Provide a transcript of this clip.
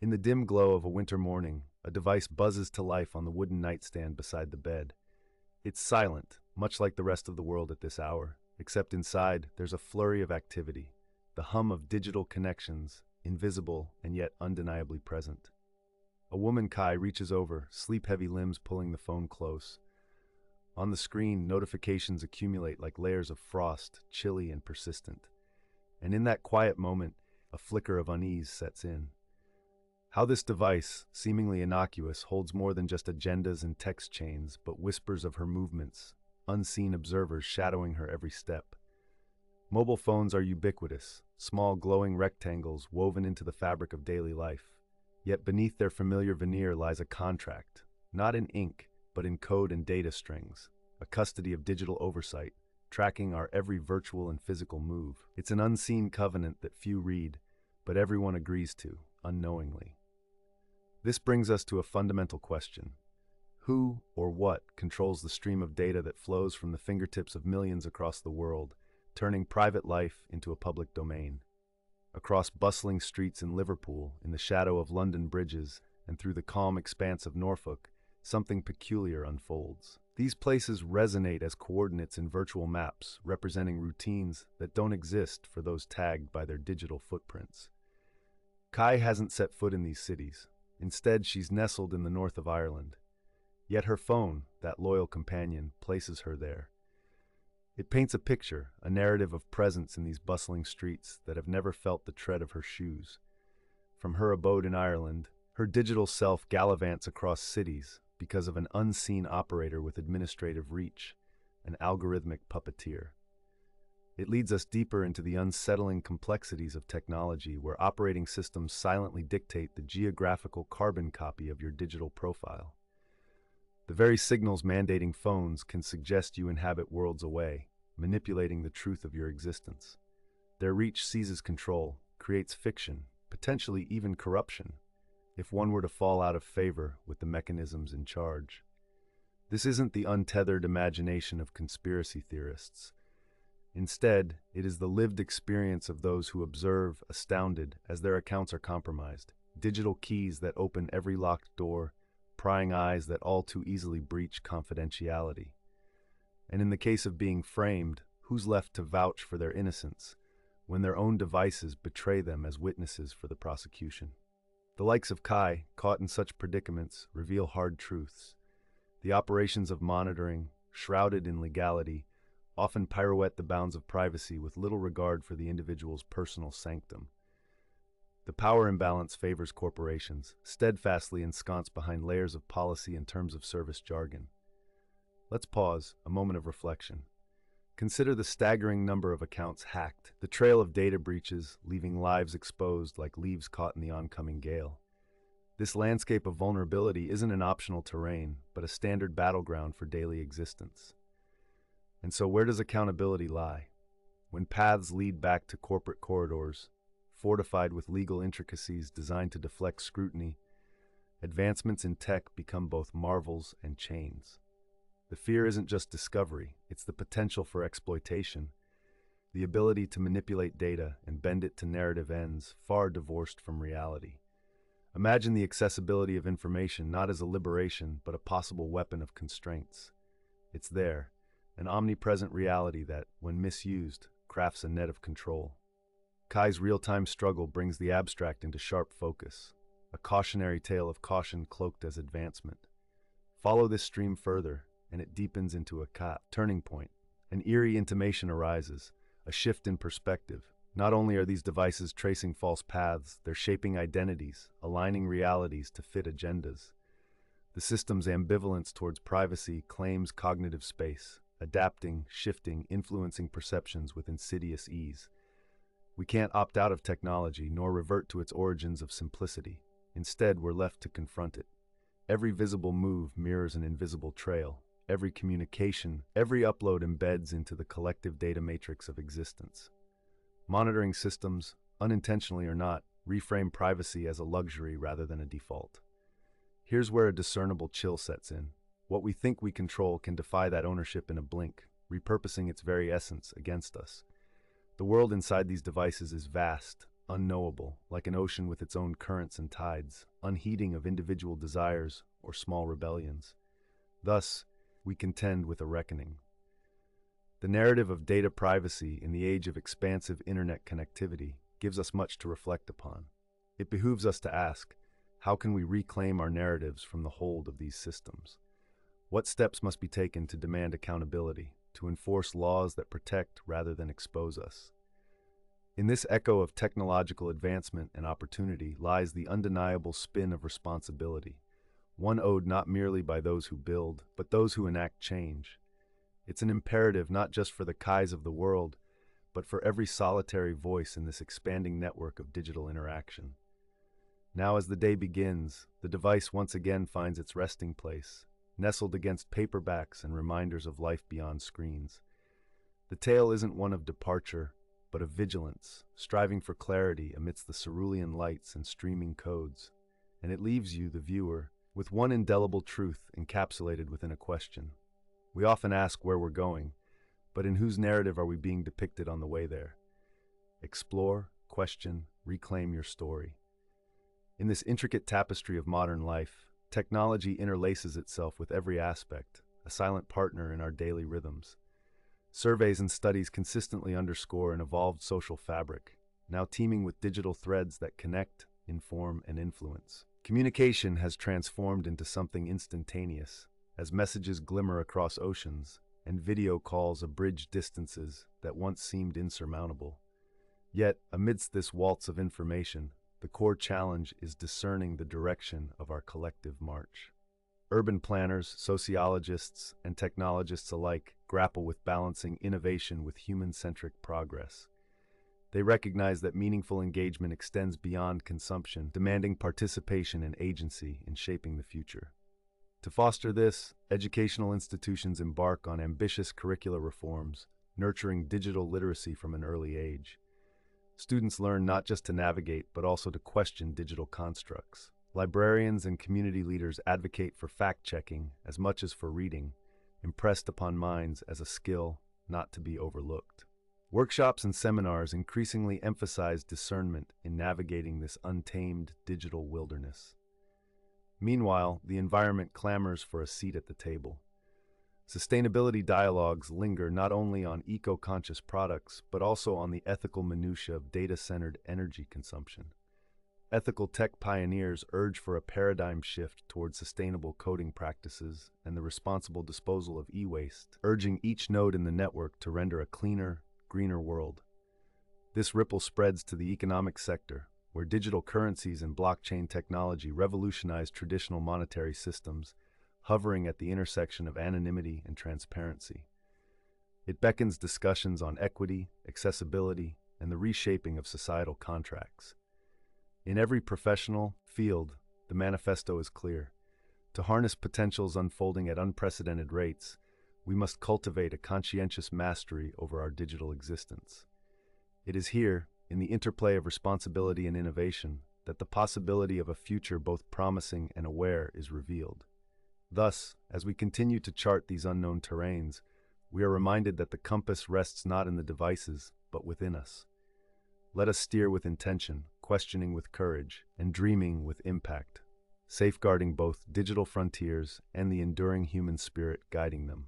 In the dim glow of a winter morning, a device buzzes to life on the wooden nightstand beside the bed. It's silent, much like the rest of the world at this hour, except inside there's a flurry of activity, the hum of digital connections, invisible and yet undeniably present. A woman Kai reaches over, sleep-heavy limbs pulling the phone close. On the screen, notifications accumulate like layers of frost, chilly and persistent. And in that quiet moment, a flicker of unease sets in. How this device, seemingly innocuous, holds more than just agendas and text chains, but whispers of her movements, unseen observers shadowing her every step. Mobile phones are ubiquitous, small glowing rectangles woven into the fabric of daily life. Yet beneath their familiar veneer lies a contract, not in ink, but in code and data strings, a custody of digital oversight, tracking our every virtual and physical move. It's an unseen covenant that few read, but everyone agrees to, unknowingly. This brings us to a fundamental question. Who or what controls the stream of data that flows from the fingertips of millions across the world, turning private life into a public domain? Across bustling streets in Liverpool, in the shadow of London bridges, and through the calm expanse of Norfolk, something peculiar unfolds. These places resonate as coordinates in virtual maps, representing routines that don't exist for those tagged by their digital footprints. Kai hasn't set foot in these cities. Instead, she's nestled in the north of Ireland. Yet her phone, that loyal companion, places her there. It paints a picture, a narrative of presence in these bustling streets that have never felt the tread of her shoes. From her abode in Ireland, her digital self gallivants across cities because of an unseen operator with administrative reach, an algorithmic puppeteer. It leads us deeper into the unsettling complexities of technology where operating systems silently dictate the geographical carbon copy of your digital profile. The very signals mandating phones can suggest you inhabit worlds away, manipulating the truth of your existence. Their reach seizes control, creates fiction, potentially even corruption, if one were to fall out of favor with the mechanisms in charge. This isn't the untethered imagination of conspiracy theorists. Instead, it is the lived experience of those who observe, astounded, as their accounts are compromised. Digital keys that open every locked door, prying eyes that all too easily breach confidentiality. And in the case of being framed, who's left to vouch for their innocence when their own devices betray them as witnesses for the prosecution? The likes of Kai, caught in such predicaments, reveal hard truths. The operations of monitoring, shrouded in legality, often pirouette the bounds of privacy with little regard for the individual's personal sanctum. The power imbalance favors corporations, steadfastly ensconced behind layers of policy and terms of service jargon. Let's pause, a moment of reflection. Consider the staggering number of accounts hacked, the trail of data breaches, leaving lives exposed like leaves caught in the oncoming gale. This landscape of vulnerability isn't an optional terrain, but a standard battleground for daily existence. And so where does accountability lie? When paths lead back to corporate corridors, fortified with legal intricacies designed to deflect scrutiny, advancements in tech become both marvels and chains. The fear isn't just discovery, it's the potential for exploitation, the ability to manipulate data and bend it to narrative ends far divorced from reality. Imagine the accessibility of information not as a liberation, but a possible weapon of constraints. It's there, an omnipresent reality that, when misused, crafts a net of control. Kai's real-time struggle brings the abstract into sharp focus, a cautionary tale of caution cloaked as advancement. Follow this stream further, and it deepens into a turning point. An eerie intimation arises, a shift in perspective. Not only are these devices tracing false paths, they're shaping identities, aligning realities to fit agendas. The system's ambivalence towards privacy claims cognitive space, adapting, shifting, influencing perceptions with insidious ease. We can't opt out of technology nor revert to its origins of simplicity. Instead, we're left to confront it. Every visible move mirrors an invisible trail. Every communication, every upload embeds into the collective data matrix of existence. Monitoring systems, unintentionally or not, reframe privacy as a luxury rather than a default. Here's where a discernible chill sets in. What we think we control can defy that ownership in a blink, repurposing its very essence against us. The world inside these devices is vast, unknowable, like an ocean with its own currents and tides, unheeding of individual desires or small rebellions. Thus, we contend with a reckoning. The narrative of data privacy in the age of expansive internet connectivity gives us much to reflect upon. It behooves us to ask, how can we reclaim our narratives from the hold of these systems? What steps must be taken to demand accountability, to enforce laws that protect rather than expose us? In this echo of technological advancement and opportunity lies the undeniable spin of responsibility, one owed not merely by those who build, but those who enact change. It's an imperative not just for the Kais of the world, but for every solitary voice in this expanding network of digital interaction. Now as the day begins, the device once again finds its resting place, nestled against paperbacks and reminders of life beyond screens. The tale isn't one of departure, but of vigilance, striving for clarity amidst the cerulean lights and streaming codes. And it leaves you, the viewer, with one indelible truth encapsulated within a question. We often ask where we're going, but in whose narrative are we being depicted on the way there? Explore, question, reclaim your story. In this intricate tapestry of modern life, technology interlaces itself with every aspect, a silent partner in our daily rhythms. Surveys and studies consistently underscore an evolved social fabric, now teeming with digital threads that connect, inform, and influence. Communication has transformed into something instantaneous, as messages glimmer across oceans and video calls abridge distances that once seemed insurmountable. Yet, amidst this waltz of information, the core challenge is discerning the direction of our collective march. Urban planners, sociologists, and technologists alike grapple with balancing innovation with human-centric progress. They recognize that meaningful engagement extends beyond consumption, demanding participation and agency in shaping the future. To foster this, educational institutions embark on ambitious curricular reforms, nurturing digital literacy from an early age. Students learn not just to navigate, but also to question digital constructs. Librarians and community leaders advocate for fact-checking as much as for reading, impressed upon minds as a skill not to be overlooked. Workshops and seminars increasingly emphasize discernment in navigating this untamed digital wilderness. Meanwhile, the environment clamors for a seat at the table. Sustainability dialogues linger not only on eco-conscious products, but also on the ethical minutiae of data-centered energy consumption. Ethical tech pioneers urge for a paradigm shift towards sustainable coding practices and the responsible disposal of e-waste, urging each node in the network to render a cleaner, greener world. This ripple spreads to the economic sector, where digital currencies and blockchain technology revolutionize traditional monetary systems, hovering at the intersection of anonymity and transparency. It beckons discussions on equity, accessibility, and the reshaping of societal contracts. In every professional field, the manifesto is clear. To harness potentials unfolding at unprecedented rates, we must cultivate a conscientious mastery over our digital existence. It is here, in the interplay of responsibility and innovation, that the possibility of a future both promising and aware is revealed. Thus, as we continue to chart these unknown terrains, we are reminded that the compass rests not in the devices, but within us. Let us steer with intention, questioning with courage, and dreaming with impact, safeguarding both digital frontiers and the enduring human spirit guiding them.